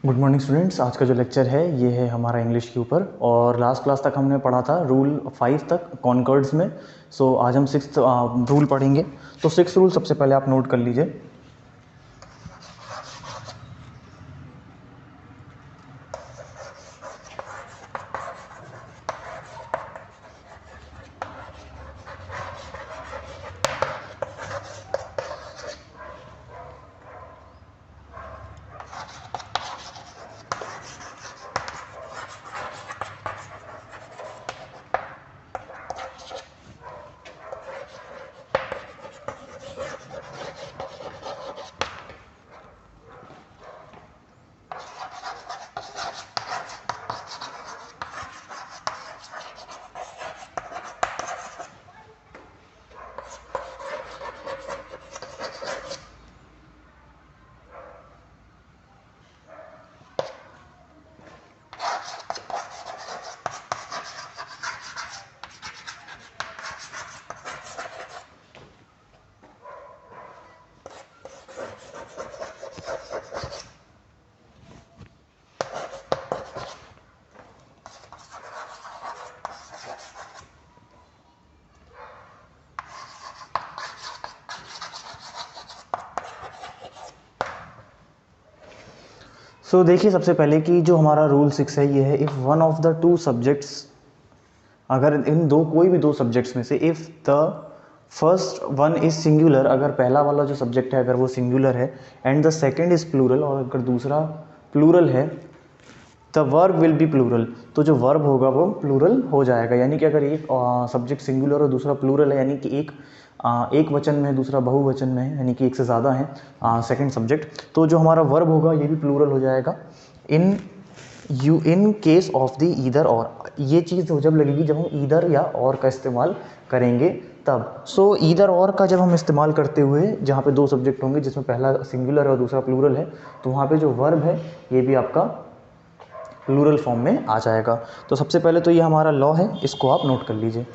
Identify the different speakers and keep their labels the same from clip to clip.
Speaker 1: Good morning students. आज का जो लेक्चर है ये है हमारा इंग्लिश के ऊपर और लास्ट क्लास तक हमने पढ़ा था रूल 5 तक कॉन्कर्ड्स में। सो आज हम 6th रूल पढ़ेंगे। तो 6th रूल सबसे पहले आप नोट कर लीजिए। सो देखिए सबसे पहले कि जो हमारा रूल 6 है ये है, if one of the two subjects, अगर इन दो कोई भी दो सब्जेक्ट्स में से if the first one is singular, अगर पहला वाला जो सब्जेक्ट है अगर वो सिंगुलर है and the second is plural, और अगर दूसरा प्लूरल है, the verb will be plural, तो जो वर्ब होगा वो प्लूरल हो जाएगा। यानी कि अगर एक सब्जेक्ट सिंगुलर और दूसरा प्लूरल है, यानी कि एक वचन में है दूसरा बहुवचन में है, यानी कि एक से ज़्यादा है सेकंड सब्जेक्ट, तो जो हमारा वर्ब होगा ये भी प्लूरल हो जाएगा। In case of the either और, ये चीज़ जब लगेगी जब हम ईदर या और का इस्तेमाल करेंगे तब। सो ईदर और का जब हम इस्तेमाल करते हुए जहाँ पे दो सब्जेक्ट होंगे जिसमें पहला सिंगुलर और दूसरा प्लूरल है, तो वहाँ पे जो वर्ब है ये भी आपका प्लूरल फॉर्म में आ जाएगा। तो सबसे पहले तो ये हमारा लॉ है, इसको आप नोट कर लीजिए।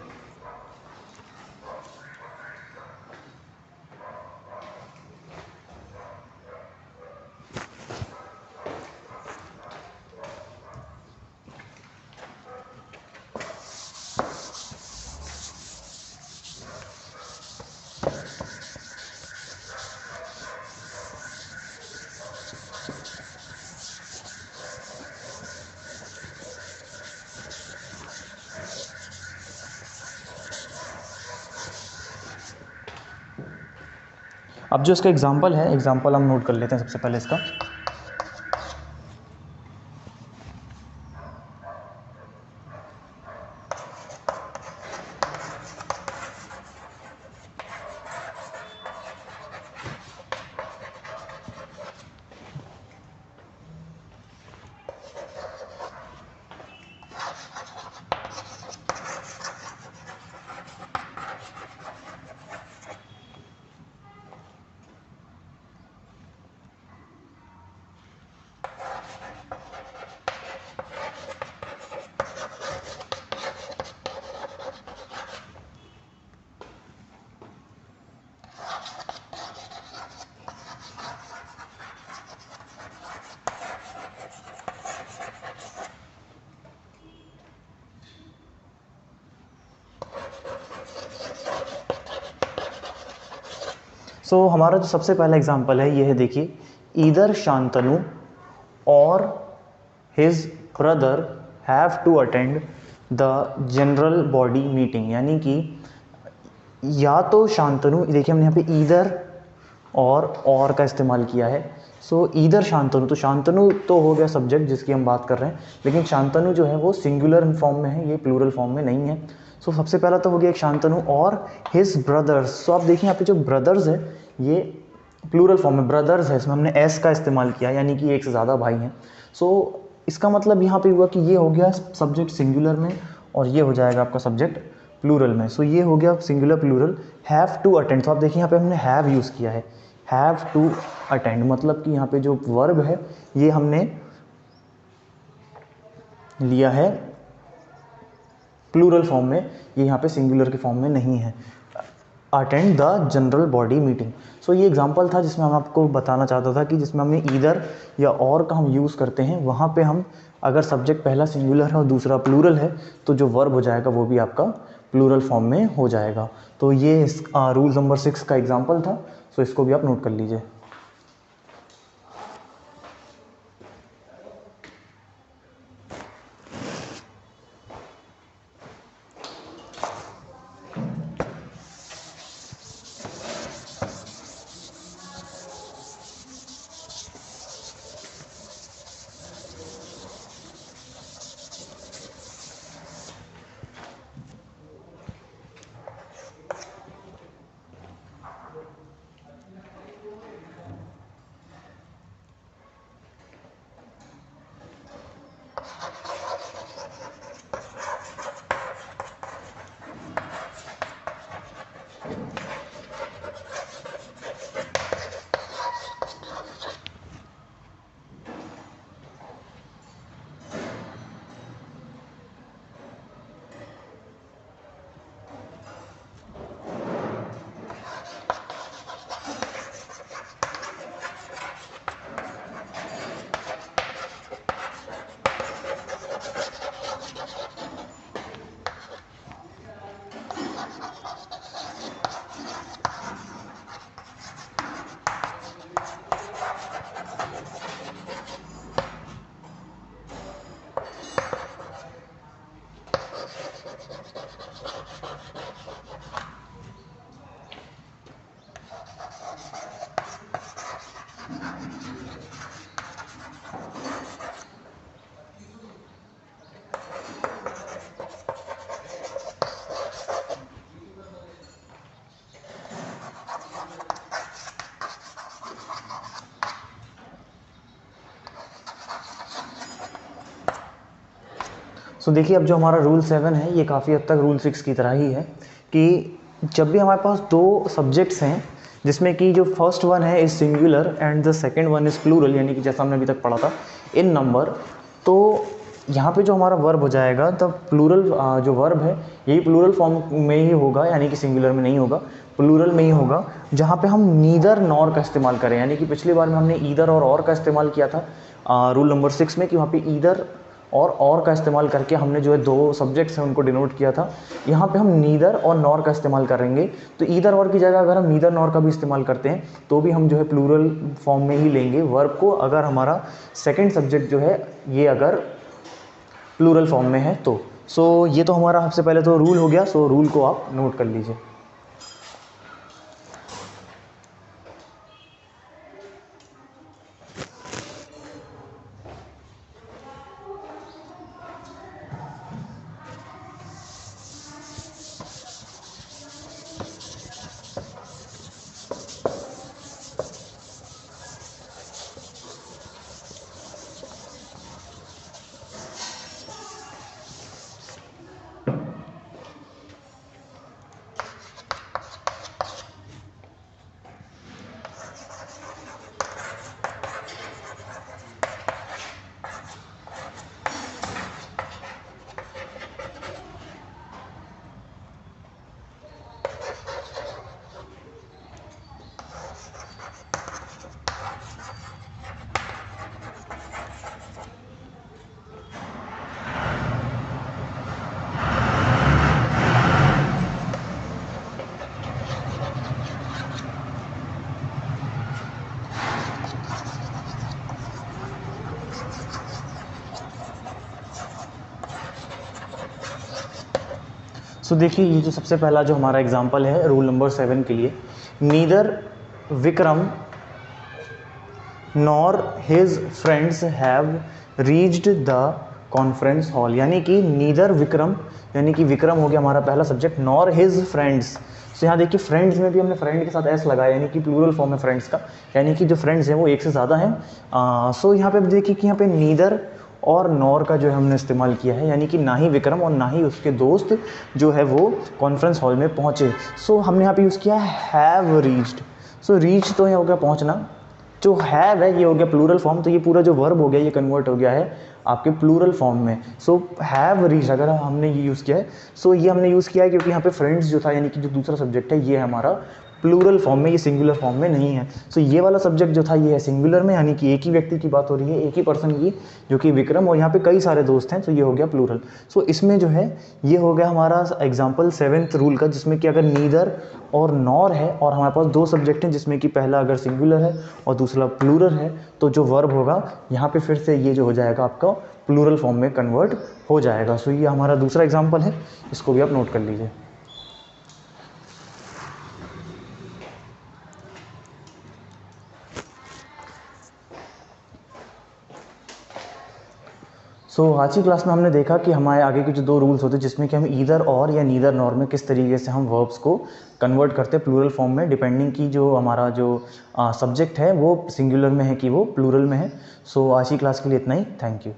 Speaker 1: अब जो इसका एग्जाम्पल है, एग्जाम्पल हम नोट कर लेते हैं सबसे पहले इसका। सो हमारा जो सबसे पहला एग्जाम्पल है ये है, देखिए, ईदर शांतनु और his brother have to attend the general body meeting, यानी कि या तो शांतनु, देखिए हमने यहाँ पे ईदर और का इस्तेमाल किया है। सो ईदर शांतनु, तो शांतनु तो हो गया सब्जेक्ट जिसकी हम बात कर रहे हैं, लेकिन शांतनु जो है वो सिंगुलर फॉर्म में है, ये प्लूरल फॉर्म में नहीं है। सो सबसे पहला तो हो गया एक शांतनु और हिज ब्रदर्स। सो आप देखिए यहाँ पे जो ब्रदर्स है ये प्लूरल फॉर्म में ब्रदर्स है, इसमें हमने एस का इस्तेमाल किया, यानी कि एक से ज़्यादा भाई हैं। सो इसका मतलब यहाँ पे हुआ कि ये हो गया सब्जेक्ट सिंगुलर में और ये हो जाएगा आपका सब्जेक्ट प्लूरल में। सो ये हो गया singular plural. Have to attend, तो आप देखिए यहाँ पे हमने हैव यूज़ किया है, हैव टू अटेंड, मतलब कि यहाँ पे जो वर्ब है ये हमने लिया है प्लूरल फॉर्म में, ये यहाँ पे सिंगुलर के फॉर्म में नहीं है। Attend the general body meeting. So ये एग्जांपल था जिसमें हम आपको बताना चाहता था कि जिसमें हमने ईदर या और का हम यूज़ करते हैं, वहाँ पे हम अगर सब्जेक्ट पहला सिंगुलर है और दूसरा प्लूरल है तो जो वर्ब हो जाएगा वो भी आपका प्लूरल फॉर्म में हो जाएगा। तो ये रूल नंबर 6 का एग्जाम्पल था। सो इसको भी आप नोट कर लीजिए। सो देखिए, अब जो हमारा रूल 7 है ये काफ़ी हद तक रूल 6 की तरह ही है कि जब भी हमारे पास दो सब्जेक्ट्स हैं जिसमें कि जो फर्स्ट वन है is singular and the second one is plural, यानी कि जैसा हमने अभी तक पढ़ा था इन नंबर, तो यहाँ पे जो हमारा वर्ब हो जाएगा तब प्लूरल जो वर्ब है यही प्लूरल फॉर्म में ही होगा, यानी कि सिंगुलर में नहीं होगा, प्लूरल में ही होगा, जहाँ पे हम नीदर नॉर का इस्तेमाल करें। यानी कि पिछली बार में हमने ईदर और का इस्तेमाल किया था रूल नंबर 6 में, कि वहाँ पे ईदर और का इस्तेमाल करके हमने जो है दो सब्जेक्ट्स हैं उनको डिनोट किया था। यहाँ पे हम नीदर और नॉर का इस्तेमाल करेंगे, तो ईदर और की जगह अगर हम नीदर नॉर का भी इस्तेमाल करते हैं तो भी हम जो है प्लूरल फॉर्म में ही लेंगे वर्ब को, अगर हमारा सेकंड सब्जेक्ट जो है ये अगर प्लूरल फॉर्म में है तो। सो ये तो हमारा सबसे पहले तो रूल हो गया। सो रूल को आप नोट कर लीजिए। सो देखिए, ये जो सबसे पहला जो हमारा एग्जाम्पल है रूल नंबर 7 के लिए, neither Vikram nor his friends have reached the conference hall. यानी कि नीदर विक्रम, यानी कि विक्रम हो गया हमारा पहला सब्जेक्ट, नॉर हिज फ्रेंड्स। तो यहाँ देखिए फ्रेंड्स में भी हमने फ्रेंड के साथ एस लगाया, यानी कि प्लूरल फॉर्म है फ्रेंड्स का, यानी कि जो फ्रेंड्स हैं वो एक से ज़्यादा हैं। सो यहाँ पे देखिए कि यहाँ पे नीदर और नॉर का जो है हमने इस्तेमाल किया है, यानी कि ना ही विक्रम और ना ही उसके दोस्त जो है वो कॉन्फ्रेंस हॉल में पहुँचे। सो हमने यहाँ पे यूज़ किया है हैव रीच्ड। सो रीच तो यहाँ हो गया पहुँचना, जो हैव है ये हो गया प्लूरल फॉर्म, तो ये पूरा जो वर्ब हो गया ये कन्वर्ट हो गया है आपके प्लूरल फॉर्म में। सो हैव रीच अगर हमने ये यूज़ किया है, सो ये हमने यूज़ किया है क्योंकि यहाँ पे फ्रेंड्स जो था यानी कि जो दूसरा सब्जेक्ट है ये हमारा प्लूरल फॉर्म में, ये सिंगुलर फॉर्म में नहीं है। सो ये वाला सब्जेक्ट जो था ये है सिंगुलर में, यानी कि एक ही व्यक्ति की बात हो रही है, एक ही पर्सन की, जो कि विक्रम, और यहाँ पे कई सारे दोस्त हैं, तो ये हो गया प्लूरल। सो इसमें जो है ये हो गया हमारा एग्जाम्पल 7th रूल का, जिसमें कि अगर नीदर और नॉर है और हमारे पास दो सब्जेक्ट हैं जिसमें कि पहला अगर सिंगुलर है और दूसरा प्लूरल है, तो जो वर्ब होगा यहाँ पे फिर से ये जो हो जाएगा आपका प्लूरल फॉर्म में कन्वर्ट हो जाएगा। सो ये हमारा दूसरा एग्जाम्पल है, इसको भी आप नोट कर लीजिए। आज की क्लास में हमने देखा कि हमारे आगे के जो दो रूल्स होते हैं जिसमें कि हम ईदर और या नीदर नॉर में किस तरीके से हम वर्ब्स को कन्वर्ट करते हैं प्लूरल फॉर्म में, डिपेंडिंग की जो हमारा जो सब्जेक्ट है वो सिंगुलर में है कि वो प्लूरल में है। आज की क्लास के लिए इतना ही। Thank you.